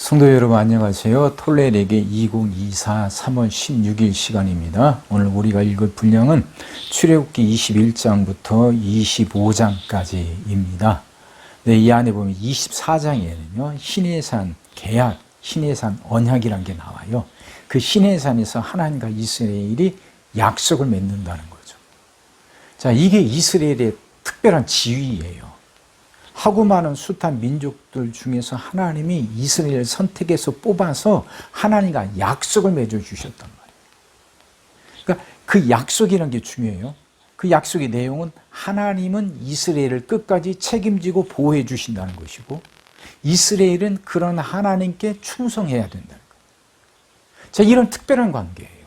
성도 여러분 안녕하세요. 토요일에게 2024 3월 16일 시간입니다. 오늘 우리가 읽을 분량은 출애굽기 21장부터 25장까지입니다. 네, 이 안에 보면 24장에는요. 시내산 계약, 시내산 언약이라는 게 나와요. 그 시내산에서 하나님과 이스라엘이 약속을 맺는다는 거죠. 자, 이게 이스라엘의 특별한 지위예요. 하고 많은 숱한 민족들 중에서 하나님이 이스라엘을 선택해서 뽑아서 하나님과 약속을 맺어주셨단 말이에요. 그러니까 그 약속이라는 게 중요해요. 그 약속의 내용은 하나님은 이스라엘을 끝까지 책임지고 보호해 주신다는 것이고 이스라엘은 그런 하나님께 충성해야 된다는 거예요. 자, 이런 특별한 관계예요.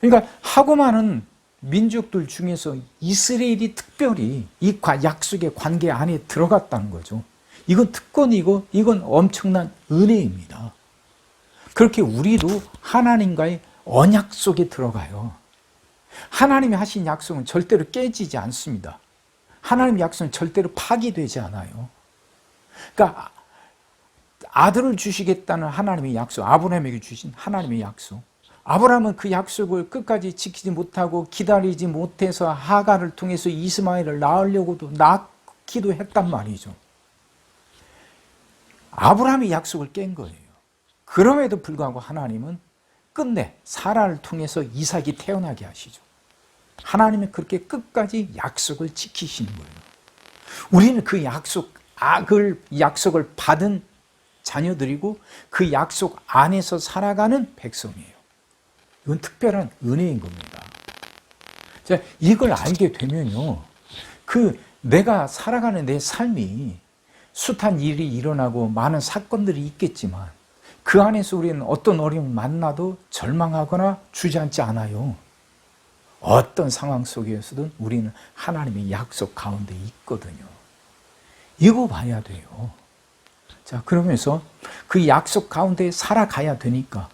그러니까 하고 많은 민족들 중에서 이스라엘이 특별히 이 약속의 관계 안에 들어갔다는 거죠. 이건 특권이고 이건 엄청난 은혜입니다. 그렇게 우리도 하나님과의 언약 속에 들어가요. 하나님이 하신 약속은 절대로 깨지지 않습니다. 하나님의 약속은 절대로 파기되지 않아요. 그러니까 아들을 주시겠다는 하나님의 약속, 아브라함에게 주신 하나님의 약속. 아브라함은 그 약속을 끝까지 지키지 못하고 기다리지 못해서 하갈을 통해서 이스마엘을 낳으려고도 낳기도 했단 말이죠. 아브라함이 약속을 깬 거예요. 그럼에도 불구하고 하나님은 끝내 사라를 통해서 이삭이 태어나게 하시죠. 하나님은 그렇게 끝까지 약속을 지키시는 거예요. 우리는 그 약속을 받은 자녀들이고 그 약속 안에서 살아가는 백성이에요. 이건 특별한 은혜인 겁니다. 자, 이걸 알게 되면요. 내가 살아가는 내 삶이 숱한 일이 일어나고 많은 사건들이 있겠지만 그 안에서 우리는 어떤 어려움을 만나도 절망하거나 주저앉지 않아요. 어떤 상황 속에서든 우리는 하나님의 약속 가운데 있거든요. 이거 봐야 돼요. 자, 그러면서 그 약속 가운데 살아가야 되니까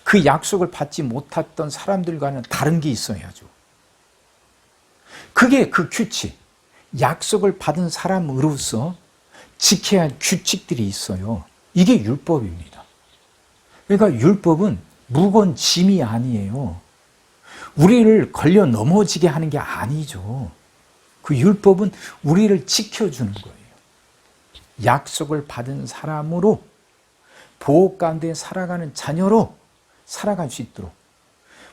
그 약속을 받지 못했던 사람들과는 다른 게 있어야죠. 그게 그 규칙, 약속을 받은 사람으로서 지켜야 할 규칙들이 있어요. 이게 율법입니다. 그러니까 율법은 무거운 짐이 아니에요. 우리를 걸려 넘어지게 하는 게 아니죠. 그 율법은 우리를 지켜주는 거예요. 약속을 받은 사람으로 보호 가운데 살아가는 자녀로 살아갈 수 있도록,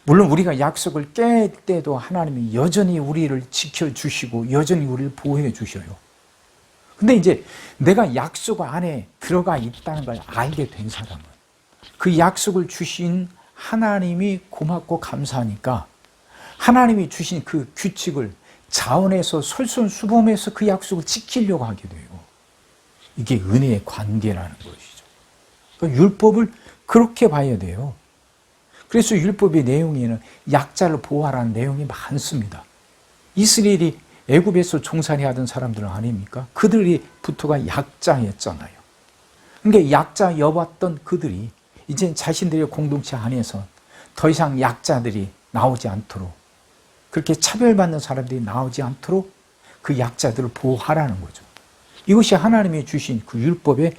물론 우리가 약속을 깰 때도 하나님이 여전히 우리를 지켜주시고 여전히 우리를 보호해 주셔요. 근데 이제 내가 약속 안에 들어가 있다는 걸 알게 된 사람은 그 약속을 주신 하나님이 고맙고 감사하니까 하나님이 주신 그 규칙을 자원해서 솔선수범해서 그 약속을 지키려고 하게 돼요. 이게 은혜의 관계라는 것이죠. 그러니까 율법을 그렇게 봐야 돼요. 그래서 율법의 내용에는 약자를 보호하라는 내용이 많습니다. 이스라엘이 애굽에서 종살이 하던 사람들은 아닙니까? 그들이 부터가 약자였잖아요. 그러니까 약자 여봤던 그들이 이제 자신들의 공동체 안에서 더 이상 약자들이 나오지 않도록, 그렇게 차별받는 사람들이 나오지 않도록 그 약자들을 보호하라는 거죠. 이것이 하나님이 주신 그 율법의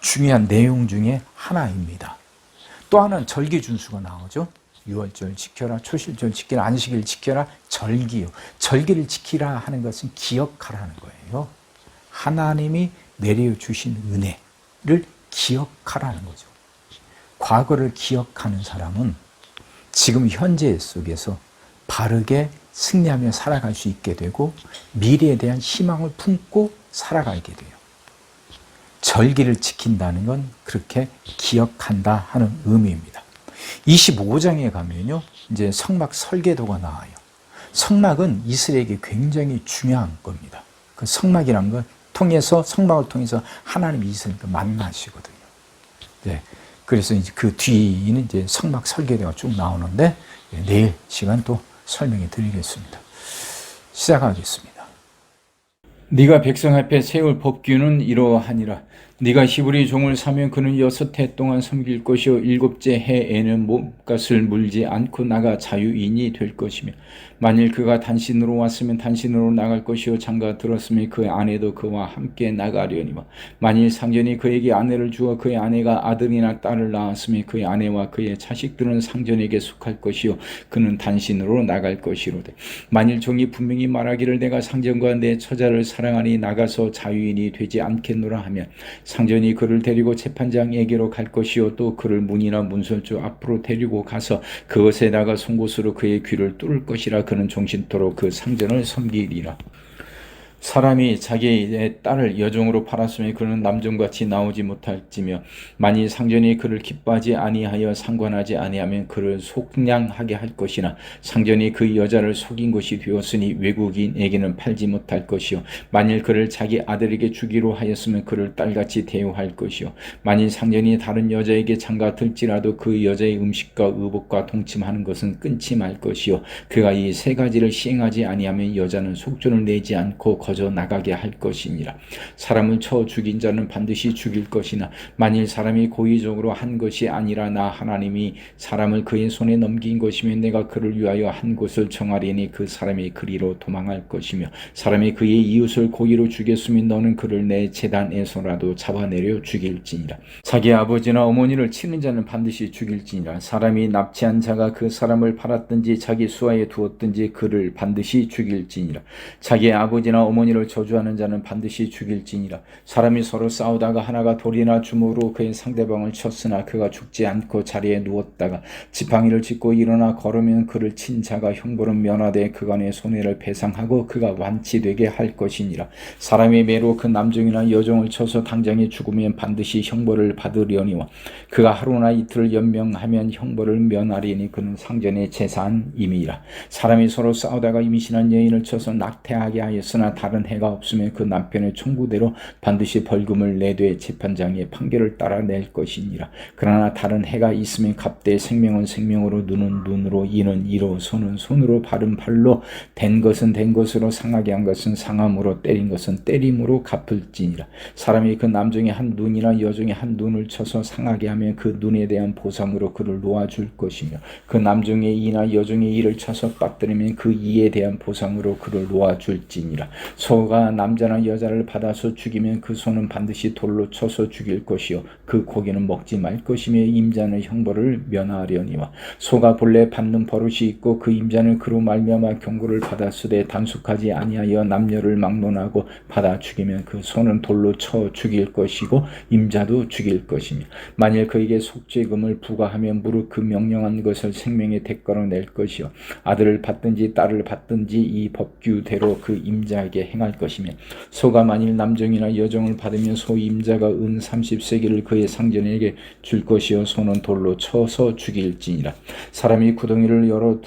중요한 내용 중에 하나입니다. 또 하나는 절기 준수가 나오죠. 유월절 지켜라, 초실절 지켜라, 안식일 지켜라, 절기요. 절기를 지키라 하는 것은 기억하라는 거예요. 하나님이 내려주신 은혜를 기억하라는 거죠. 과거를 기억하는 사람은 지금 현재 속에서 바르게 승리하며 살아갈 수 있게 되고 미래에 대한 희망을 품고 살아가게 돼요. 절기를 지킨다는 건 그렇게 기억한다 하는 의미입니다. 25장에 가면요, 이제 성막 설계도가 나와요. 성막은 이스라엘에게 굉장히 중요한 겁니다. 그 성막이란 걸 통해서, 성막을 통해서 하나님이 이스라엘과 만나시거든요. 네. 그래서 이제 그 뒤에는 이제 성막 설계도가 쭉 나오는데, 내일 시간 또 설명해 드리겠습니다. 시작하겠습니다. 네가 백성 앞에 세울 법규는 이러하니라. 네가 히브리 종을 사면 그는 6해 동안 섬길 것이요 7째 해에는 몸값을 물지 않고 나가 자유인이 될 것이며 만일 그가 단신으로 왔으면 단신으로 나갈 것이요 장가 들었으면 그 아내도 그와 함께 나가려니와 만일 상전이 그에게 아내를 주어 그의 아내가 아들이나 딸을 낳았으면 그의 아내와 그의 자식들은 상전에게 속할 것이요 그는 단신으로 나갈 것이로되 만일 종이 분명히 말하기를 내가 상전과 내 처자를 사랑하니 나가서 자유인이 되지 않겠노라 하면 상전이 그를 데리고 재판장에게로 갈 것이요 또 그를 문이나 문설주 앞으로 데리고 가서 그것에다가 송곳으로 그의 귀를 뚫을 것이라 그는 종신토록 그 상전을 섬기리라. 사람이 자기의 딸을 여종으로 팔았으면 그는 남종같이 나오지 못할지며 만일 상전이 그를 기뻐하지 아니하여 상관하지 아니하면 그를 속량하게 할 것이나 상전이 그 여자를 속인 것이 되었으니 외국인에게는 팔지 못할 것이요 만일 그를 자기 아들에게 주기로 하였으면 그를 딸같이 대우할 것이요 만일 상전이 다른 여자에게 장가 들지라도 그 여자의 음식과 의복과 동침하는 것은 끊지 말 것이요 그가 이 세 가지를 시행하지 아니하면 여자는 속전을 내지 않고 거저 나가게 할 것이니라. 사람을 쳐 죽인 자는 반드시 죽일 것이나 만일 사람이 고의적으로 한 것이 아니라 나 하나님이 사람을 그의 손에 넘긴 것이면 내가 그를 위하여 한 곳을 정하리니 그 사람이 그리로 도망할 것이며 사람이 그의 이웃을 고의로 죽였으면 너는 그를 내 제단에서라도 잡아내려 죽일지니라. 자기 아버지나 어머니를 치는 자는 반드시 죽일지니라. 사람이 납치한 자가 그 사람을 팔았든지 자기 수하에 두었든지 그를 반드시 죽일지니라. 자기 아버지나 어머니를 저주하는 자는 반드시 죽일지니라. 사람이 서로 싸우다가 하나가 돌이나 주먹으로 그의 상대방을 쳤으나 그가 죽지 않고 자리에 누웠다가 지팡이를 짚고 일어나 걸으면 그를 친 자가 형벌은 면하되 그간의 손해를 배상하고 그가 완치되게 할 것이니라. 사람이 매로 그 남종이나 여종을 쳐서 당장에 죽으면 반드시 형벌을 받으려니와 그가 하루나 이틀을 연명하면 형벌을 면하리니 그는 상전의 재산임이라. 사람이 서로 싸우다가 임신한 여인을 쳐서 낙태하게 하였으나 다른 해가 없으면 그 남편의 청구대로 반드시 벌금을 내되 재판장의 판결을 따라 낼 것이니라. 그러나 다른 해가 있으면 갚되 생명은 생명으로 눈은 눈으로 이는 이로 손은 손으로 발은 발로 된 것은 된 것으로 상하게 한 것은 상함으로 때린 것은 때림으로 갚을지니라. 사람이 그 남종의 한 눈이나 여종의 한 눈을 쳐서 상하게 하면 그 눈에 대한 보상으로 그를 놓아줄 것이며 그 남종의 이나 여종의 이를 쳐서 빠뜨리면 그 이에 대한 보상으로 그를 놓아줄지니라. 소가 남자나 여자를 받아서 죽이면 그 소는 반드시 돌로 쳐서 죽일 것이요 그 고기는 먹지 말 것이며 임자는 형벌을 면하려니와 소가 본래 받는 버릇이 있고 그 임자는 그로 말미암아 경고를 받았으되 단속하지 아니하여 남녀를 막론하고 받아 죽이면 그 소는 돌로 쳐 죽일 것이고 임자도 죽일 것이며 만일 그에게 속죄금을 부과하면 무릇 그 명령한 것을 생명의 대가로 낼 것이요 아들을 받든지 딸을 받든지 이 법규대로 그 임자에게 행할 것이며 소가 만일 남종이나 여종을 받으면 소 임자가 은 30세겔을 그의 상전에게 줄 것이요 소는 돌로 쳐서 죽일지니라. 사람이 구덩이를 열어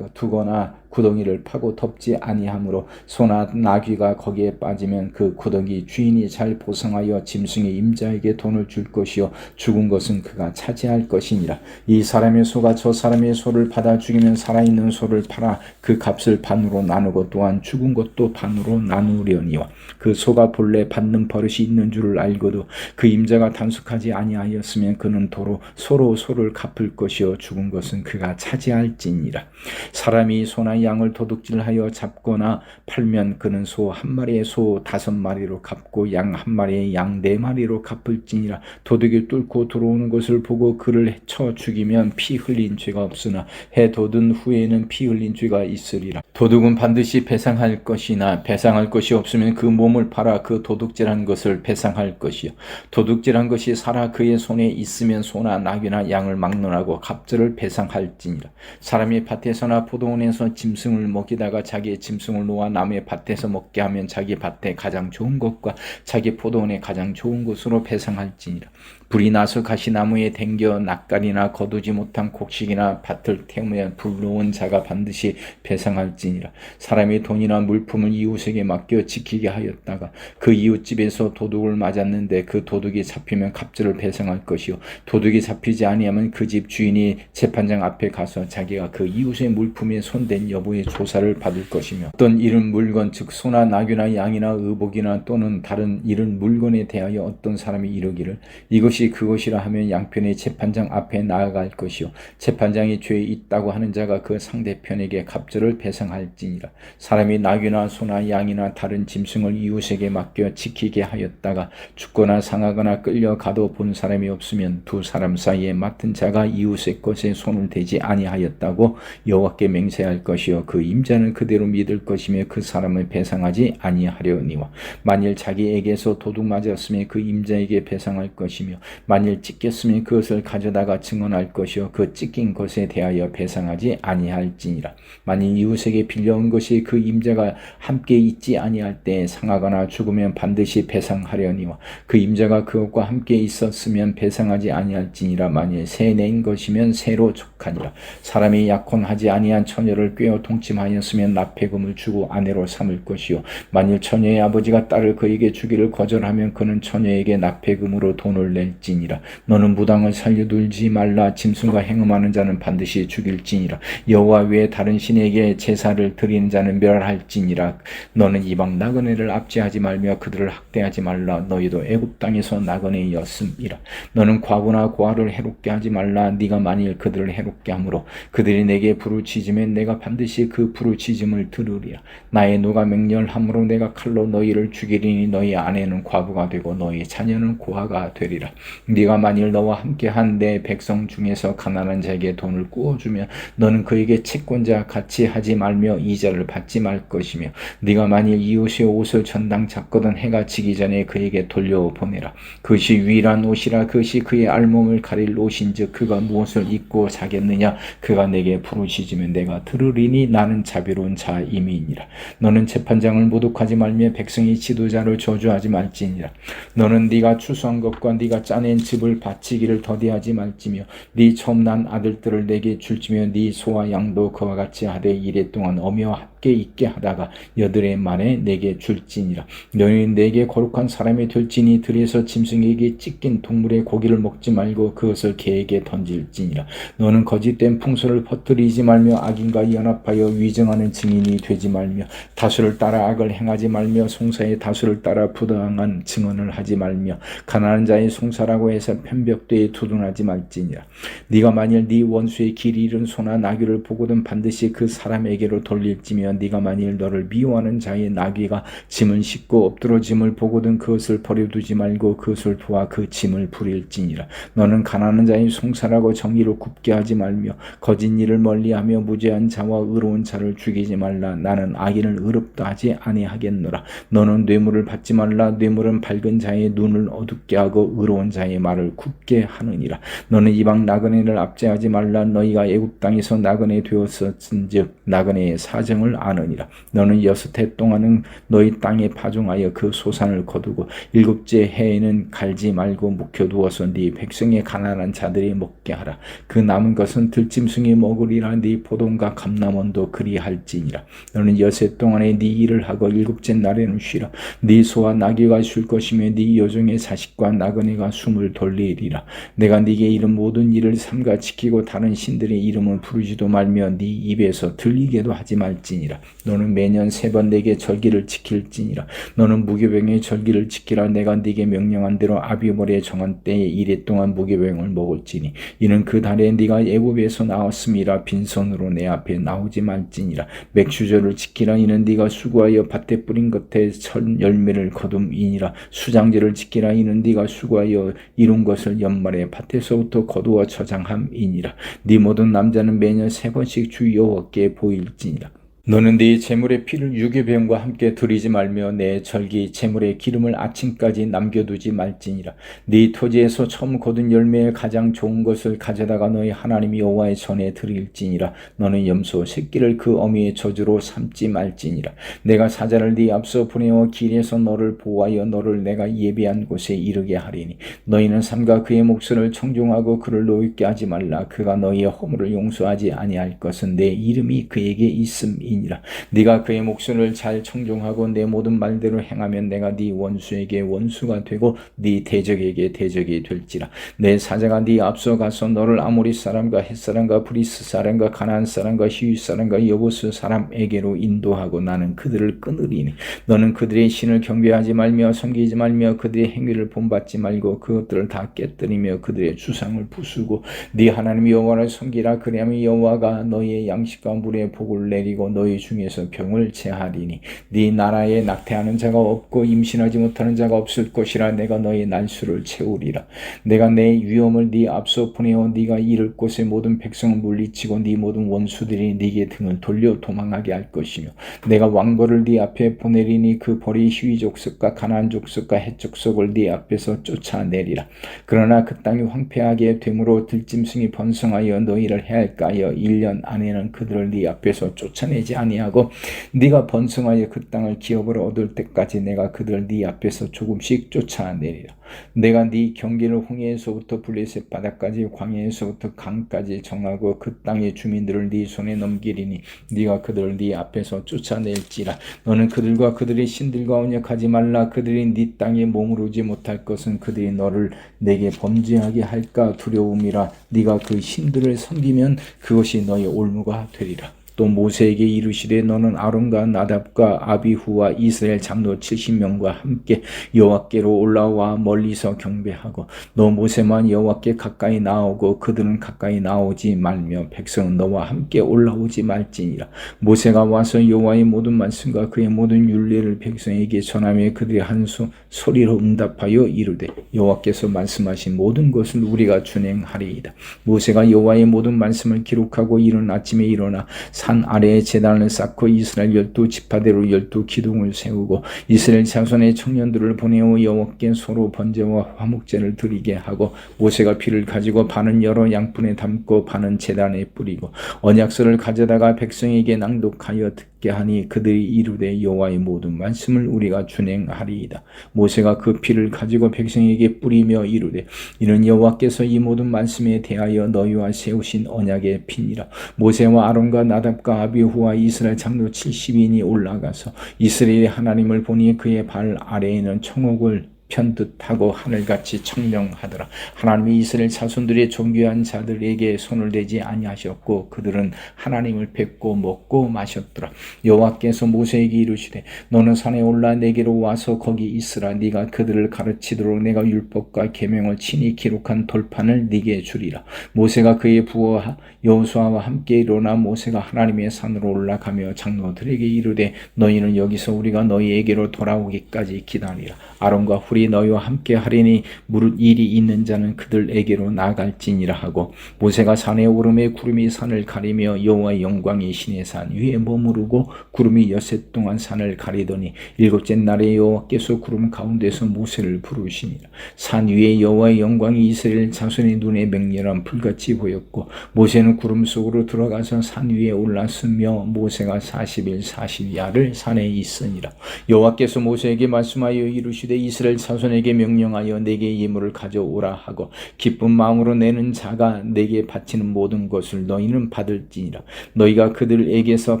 두거나 구덩이를 파고 덮지 아니하므로 소나 나귀가 거기에 빠지면 그 구덩이 주인이 잘 보상하여 짐승의 임자에게 돈을 줄 것이요 죽은 것은 그가 차지할 것이니라. 이 사람의 소가 저 사람의 소를 받아 죽이면 살아있는 소를 팔아 그 값을 반으로 나누고 또한 죽은 것도 반으로 나누려니와 그 소가 본래 받는 버릇이 있는 줄을 알고도 그 임자가 단속하지 아니하였으면 그는 도로 서로 소를 갚을 것이요 죽은 것은 그가 차지할지니라. 사람이 소나 양을 도둑질하여 잡거나 팔면 그는 소 한 마리에 소 5마리로 갚고 양 한 마리에 양 4마리로 갚을지니라. 도둑이 뚫고 들어오는 것을 보고 그를 쳐 죽이면 피 흘린 죄가 없으나 해 돋은 후에는 피 흘린 죄가 있으리라. 도둑은 반드시 배상할 것이나 배상할 것이 없으면 그 몸을 팔아 그 도둑질한 것을 배상할 것이요 도둑질한 것이 살아 그의 손에 있으면 소나 나귀나 양을 막론하고 갑절을 배상할지니라. 사람이 밭에서나 포도원에서 짐승을 먹이다가 자기의 짐승을 놓아 남의 밭에서 먹게 하면 자기 밭에 가장 좋은 것과 자기 포도원에 가장 좋은 것으로 배상할지니라. 불이 나서 가시나무에 댕겨 낯가리나 거두지 못한 곡식이나 밭을 태우면 불러온 자가 반드시 배상할지니라. 사람이 돈이나 물품을 이웃에게 맡겨 지키게 하였다가 그 이웃집에서 도둑을 맞았는데 그 도둑이 잡히면 갑절을 배상할 것이요 도둑이 잡히지 아니하면 그 집 주인이 재판장 앞에 가서 자기가 그 이웃의 물품에 손댄 여부의 조사를 받을 것이며 어떤 잃은 물건 즉 소나 나귀나 양이나 의복이나 또는 다른 잃은 물건에 대하여 어떤 사람이 이르기를 이것이 그것이라 하면 양편의 재판장 앞에 나아갈 것이요 재판장이 죄 있다고 하는 자가 그 상대편에게 갑절을 배상할지니라. 사람이 나귀나 소나 양이나 다른 짐승을 이웃에게 맡겨 지키게 하였다가 죽거나 상하거나 끌려가도 본 사람이 없으면 두 사람 사이에 맡은 자가 이웃의 것에 손을 대지 아니하였다고 여호와께 맹세할 것이요 그 임자는 그대로 믿을 것이며 그 사람을 배상하지 아니하려니와 만일 자기에게서 도둑 맞았으면 그 임자에게 배상할 것이며 만일 찢겼으면 그것을 가져다가 증언할 것이요 그 찢긴 것에 대하여 배상하지 아니할지니라. 만일 이웃에게 빌려온 것이 그 임자가 함께 있지 아니할 때에 상하거나 죽으면 반드시 배상하려니와 그 임자가 그것과 함께 있었으면 배상하지 아니할지니라. 만일 새 낸 것이면 새로 족하니라. 사람이 약혼하지 아니한 처녀를 꿰어 동침하였으면 납폐금을 주고 아내로 삼을 것이요 만일 처녀의 아버지가 딸을 그에게 주기를 거절하면 그는 처녀에게 납폐금으로 돈을 낼지니라. 너는 무당을 살려둘지 말라. 짐승과 행음하는 자는 반드시 죽일지니라. 여호와 외에 다른 신에게 제사를 드리는 자는 멸할지니라. 너는 이방 나그네를 압제하지 말며 그들을 학대하지 말라. 너희도 애굽 땅에서 나그네였음이라. 너는 과부나 고아를 해롭게 하지 말라. 네가 만일 그들을 해롭게 함으로 그들이 내게 부르짖으면 내가 반드시 그 부르짖음을 들으리라. 나의 누가 맹렬함으로 내가 칼로 너희를 죽이리니 너희 아내는 과부가 되고 너희 자녀는 고아가 되리라. 네가 만일 너와 함께한 내 백성 중에서 가난한 자에게 돈을 꾸어주면 너는 그에게 채권자 같이 하지 말며 이자를 받지 말 것이며 네가 만일 이웃의 옷을 전당 잡거든 해가 지기 전에 그에게 돌려보내라. 그것이 유일한 옷이라. 그것이 그의 알몸을 가릴 옷인즉 그가 무엇을 입고 자겠느냐. 그가 내게 부르짖으면 내가 들으리니 나는 자비로운 자임이니라. 너는 재판장을 모독하지 말며 백성의 지도자를 저주하지 말지니라. 너는 네가 추수한 것과 네가 짜낸 즙을 바치기를 더디하지 말지며 네 처음 난 아들들을 내게 줄지며 네 소와 양도 그와 같이 하되 이래 동안 어미와 함께 있게 하다가 여드레 만에 내게 줄지니라. 너희는 내게 거룩한 사람이 될지니 들에서 짐승에게 찢긴 동물의 고기를 먹지 말고 그것을 개에게 던질지니라. 너는 거짓된 풍소를 퍼뜨리지 말며 악인과 연합하여 위증하는 증인이 되지 말며 다수를 따라 악을 행하지 말며 송사의 다수를 따라 부당한 증언을 하지 말며 가난한 자의 송사라고 해서 편벽되이 두둔하지 말지니라. 네가 만일 네 원수의 길이 잃은 소나 나귀를 보거든 반드시 그 사람에게로 돌릴지며 네가 만일 너를 미워하는 자의 나귀가 짐을 싣고 엎드러 짐을 보거든 그것을 버려두지 말고 그것을 도와 그 짐을 부릴지니라. 너는 가난한 자의 송사라고 정의로 굽게 하지 말며 거짓 일을 멀리하며 무죄한 자와 의로운 자를 죽이지 말라. 나는 악인을 의롭다 하지 아니하겠노라. 너는 뇌물을 받지 말라. 뇌물은 밝은 자의 눈을 어둡게 하고 의로운 자의 말을 굽게 하느니라. 너는 이방 나그네를 압제하지 말라. 너희가 애굽 땅에서 나그네 되었은즉 나그네의 사정을 아느니라. 너는 6해 동안은 너희 땅에 파종하여 그 소산을 거두고 7째 해에는 갈지 말고 묵혀두어서 네 백성의 가난한 자들이 먹게 하라. 그 남은 것은 들짐승이 먹으리라. 네 포도원과 감람원도 그리할지니라. 너는 6해 동안에 네 일을 하고 7째 날에는 쉬라. 네 소와 나귀가 쉴 것이며 네 여종의 자식과 나그네가 숨을 돌리리라. 내가 네게 이른 모든 일을 삼가 지키고 다른 신들의 이름을 부르지도 말며 네 입에서 들리게도 하지 말지니라. 너는 매년 3번 내게 절기를 지킬지니라. 너는 무교병의 절기를 지키라. 내가 네게 명령한 대로 아비월에 정한 때에 이래 동안 무교병을 먹을지니 이는 그 달에 네가 애굽에서 나왔음이라. 빈손으로 내 앞에 나오지 말지니라. 맥주절을 지키라. 이는 네가 수고하여 밭에 뿌린 것에 첫 열매를 거둠이니라. 수장제를 지키라. 이는 네가 수고하여 이룬 것을 연말에 밭에서부터 거두어 저장함이니라. 네 모든 남자는 매년 3번씩 주 여호와께 보일지니라. 너는 네 제물의 피를 유교병과 함께 드리지 말며 내 절기 제물의 기름을 아침까지 남겨두지 말지니라. 네 토지에서 처음 거둔 열매의 가장 좋은 것을 가져다가 너희 하나님 여호와의 전에 드릴지니라. 너는 염소 새끼를 그 어미의 저주로 삼지 말지니라. 내가 사자를 네 앞서 보내어 길에서 너를 보호하여 너를 내가 예비한 곳에 이르게 하리니 너희는 삼가 그의 목소리를 청종하고 그를 노엽게 하지 말라. 그가 너희의 허물을 용서하지 아니할 것은 내 이름이 그에게 있음이니라. 원수이니라. 네가 그의 목소리를 잘 청종하고 내 모든 말대로 행하면 내가 네 원수에게 원수가 되고 네 대적에게 대적이 될지라. 내 사자가 네 앞서 가서 너를 아모리 사람과 헷 사람과 브리스 사람과 가나안 사람과 히윗 사람과 여부스 사람에게로 인도하고 나는 그들을 끊으리니 너는 그들의 신을 경배하지 말며 섬기지 말며 그들의 행위를 본받지 말고 그것들을 다 깨뜨리며 그들의 주상을 부수고 네 하나님 여호와를 섬기라. 그리하면 여호와가 너희의 양식과 물의 복을 내리고 너희 중에서 병을 제하리니 네 나라에 낙태하는 자가 없고 임신하지 못하는 자가 없을 것이라. 내가 너희 날수를 채우리라. 내가 내 위엄을 네 앞서 보내어 네가 이를 곳의 모든 백성을 물리치고 네 모든 원수들이 네게 등을 돌려 도망하게 할 것이며 내가 왕벌을 네 앞에 보내리니 그 벌이 히위 족속과 가나안 족속과 헷 족속을 네 앞에서 쫓아내리라. 그러나 그 땅이 황폐하게 되므로 들짐승이 번성하여 너희를 해할까 하여 1년 안에는 그들을 네 앞에서 쫓아내지 아니하고 네가 번성하여 그 땅을 기업으로 얻을 때까지 내가 그들을 네 앞에서 조금씩 쫓아내리라. 내가 네 경계를 홍해에서부터 블레셋 바다까지 광야에서부터 강까지 정하고 그 땅의 주민들을 네 손에 넘기리니 네가 그들을 네 앞에서 쫓아낼지라. 너는 그들과 그들의 신들과 언약하지 말라. 그들이 네 땅에 머무르지 못할 것은 그들이 너를 내게 범죄하게 할까 두려움이라. 네가 그 신들을 섬기면 그것이 너의 올무가 되리라. 또 모세에게 이르시되 너는 아론과 나답과 아비후와 이스라엘 장로 70명과 함께 여호와께로 올라와 멀리서 경배하고 너 모세만 여호와께 가까이 나오고 그들은 가까이 나오지 말며 백성은 너와 함께 올라오지 말지니라. 모세가 와서 여호와의 모든 말씀과 그의 모든 율례를 백성에게 전하며 그들이 한 소리로 응답하여 이르되 여호와께서 말씀하신 모든 것을 우리가 준행하리이다. 모세가 여호와의 모든 말씀을 기록하고 이른 아침에 일어나 산 아래에 제단을 쌓고 이스라엘 12지파대로 12기둥을 세우고 이스라엘 자손의 청년들을 보내어 여호와께 소로 번제와 화목제를 드리게 하고 모세가 피를 가지고 반은 여러 양푼에 담고 반은 제단에 뿌리고 언약서를 가져다가 백성에게 낭독하여 듣게 하니 그들이 이르되 여호와의 모든 말씀을 우리가 준행하리이다. 모세가 그 피를 가지고 백성에게 뿌리며 이르되 이는 여호와께서 이 모든 말씀에 대하여 너희와 세우신 언약의 피니라. 모세와 아론과 나답과 아비후와 이스라엘 장로 70인이 올라가서 이스라엘의 하나님을 보니 그의 발 아래에는 청옥을 편듯하고 하늘같이 청명하더라. 하나님이 이스라엘 자손들의 존귀한 자들에게 손을 대지 아니하셨고 그들은 하나님을 뵙고 먹고 마셨더라. 여호와께서 모세에게 이르시되 너는 산에 올라 내게로 와서 거기 있으라. 네가 그들을 가르치도록 내가 율법과 계명을 친히 기록한 돌판을 네게 주리라. 모세가 그의 부하 여호수아와 함께 일어나 모세가 하나님의 산으로 올라가며 장로들에게 이르되 너희는 여기서 우리가 너희에게로 돌아오기까지 기다리라. 아론과 훌이 너희와 함께 하리니 무릇 일이 있는 자는 그들에게로 나아갈지니라 하고 모세가 산에 오르매 구름이 산을 가리며 여호와의 영광이 시내 산 위에 머무르고 구름이 여섯 동안 산을 가리더니 일곱째 날에 여호와께서 구름 가운데서 모세를 부르시니라. 산 위에 여호와의 영광이 이스라엘 자손의 눈에 맹렬한 불같이 보였고 모세는 구름 속으로 들어가서 산 위에 올랐으며 모세가 40일 40야를 산에 있으니라. 여호와께서 모세에게 말씀하여 이르시되 이스라엘 자손에게 명령하여 내게 예물을 가져오라 하고 기쁜 마음으로 내는 자가 내게 바치는 모든 것을 너희는 받을지니라. 너희가 그들에게서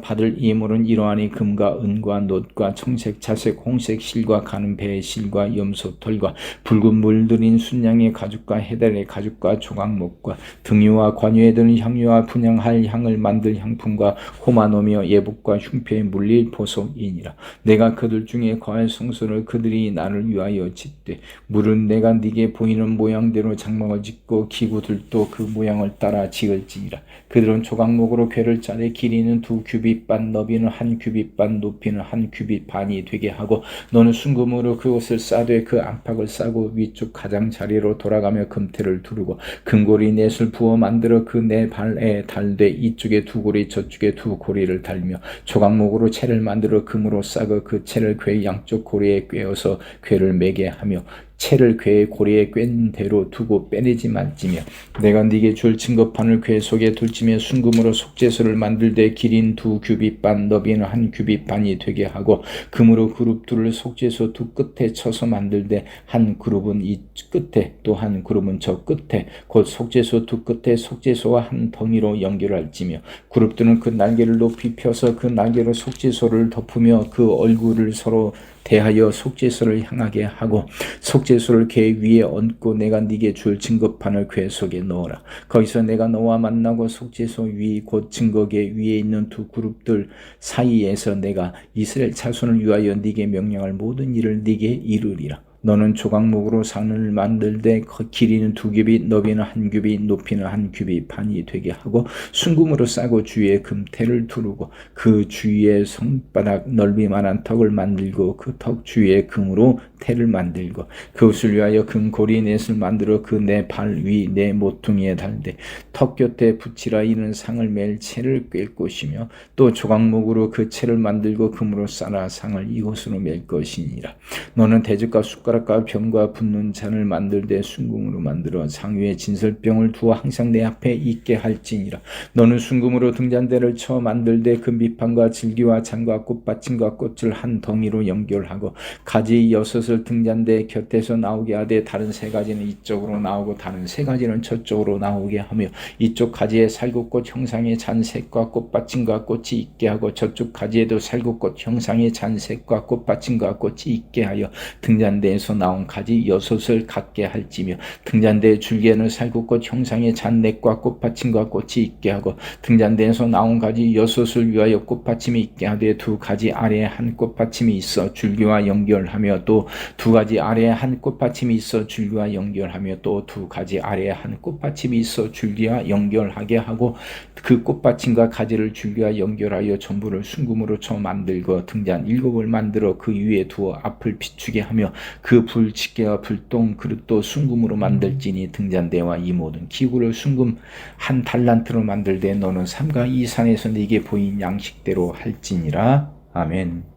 받을 예물은 이러하니 금과 은과 놋과 청색 자색 홍색 실과 가는 배의 실과 염소 털과 붉은 물들인 순양의 가죽과 해달의 가죽과 조각목과 등유와 관유에 드는 향유와 분향할 향을 만들 향품과 호마노며 예복과 흉패에 물릴 보석이니라. 내가 그들 중에 거할 성소를 그들이 나를 위하여 짓되 물은 내가 네게 보이는 모양대로 장막을 짓고 기구들도 그 모양을 따라 지을지니라. 그들은 조각목으로 궤를 짜되 길이는 2규빗 반 너비는 1규빗 반 높이는 1규빗 반이 되게 하고 너는 순금으로 그것을 싸되 그 안팎을 싸고 위쪽 가장자리로 돌아가며 금태를 두르고 금고리 넷을 부어 만들어 그 네 발에 달되 이쪽에 2고리 저쪽에 2고리를 달며 조각목으로 채를 만들어 금으로 싸고 그 채를 궤 양쪽 고리에 꿰어서 궤를 매게 하며 채를 괴의 고리에 꿰는 대로 두고 빼내지 말지며 내가 네게 줄 증거판을 괴 속에 둘지며 순금으로 속죄소를 만들되 길인 2규빗반 너비는 1규빗반이 되게 하고 금으로 그룹 둘을 속죄소 두 끝에 쳐서 만들되 한 그룹은 이 끝에 또 한 그룹은 저 끝에 곧 속죄소 두 끝에 속죄소와 한 덩이로 연결할지며 그룹들은 그 날개를 높이 펴서 그 날개로 속죄소를 덮으며 그 얼굴을 서로 대하여 속죄소를 향하게 하고 속죄소를 궤 위에 얹고 내가 네게 줄 증거판을 궤 속에 넣어라. 거기서 내가 너와 만나고 속죄소 위 곧 증거궤 위에 있는 두 그룹들 사이에서 내가 이스라엘 자손을 위하여 네게 명령할 모든 일을 네게 이루리라. 너는 조각목으로 상을 만들되 길이는 2규빗 너비는 1규빗 높이는 1규빗 반이 되게 하고 순금으로 싸고 주위에 금태를 두르고 그 주위에 손바닥 넓이만한 턱을 만들고 그 턱 주위에 금으로 태를 만들고 그것을 위하여 금고리 넷을 만들어 그 내 발 위 내 모퉁이에 달되 턱 곁에 붙이라. 이는 상을 맬 채를 꿰 것이며 또 조각목으로 그 채를 만들고 금으로 싸라. 상을 이것으로 맬 것이니라. 너는 대적과 숟가락과 병과 붓는 잔을 만들되 순금으로 만들어 상 위에 진설병을 두어 항상 내 앞에 있게 할지니라. 너는 순금으로 등잔대를 쳐 만들되 금비판과 질기와 잔과 꽃받침과 꽃을 한 덩이로 연결하고 가지 6을 등잔대 곁에서 나오게 하되 다른 3가지는 이쪽으로 나오고 다른 3가지는 저쪽으로 나오게 하며 이쪽 가지에 살구꽃 형상의 잔색과 꽃받침과 꽃이 있게 하고 저쪽 가지에도 살구꽃 형상의 잔색과 꽃받침과 꽃이 있게 하여 등잔대에서 나온 가지 6을 갖게 할지며 등잔대의 줄기에는 살구꽃 형상의 잔넥과 꽃받침과 꽃이 있게 하고 등잔대에서 나온 가지 6을 위하여 꽃받침이 있게 하되 2가지 아래에 한 꽃받침이 있어 줄기와 연결하며 또 2가지 아래에 한 꽃받침이 있어 줄기와 연결하며 또 2가지 아래에 한 꽃받침이 있어 줄기와 연결하게 하고 그 꽃받침과 가지를 줄기와 연결하여 전부를 순금으로 쳐 만들고 등잔 7을 만들어 그 위에 두어 앞을 비추게 하며 그 불집게와 불똥 그릇도 순금으로 만들지니 등잔대와 이 모든 기구를 순금 1달란트로 만들되 너는 삼가 이 산에서 네게 보인 양식대로 할지니라. 아멘.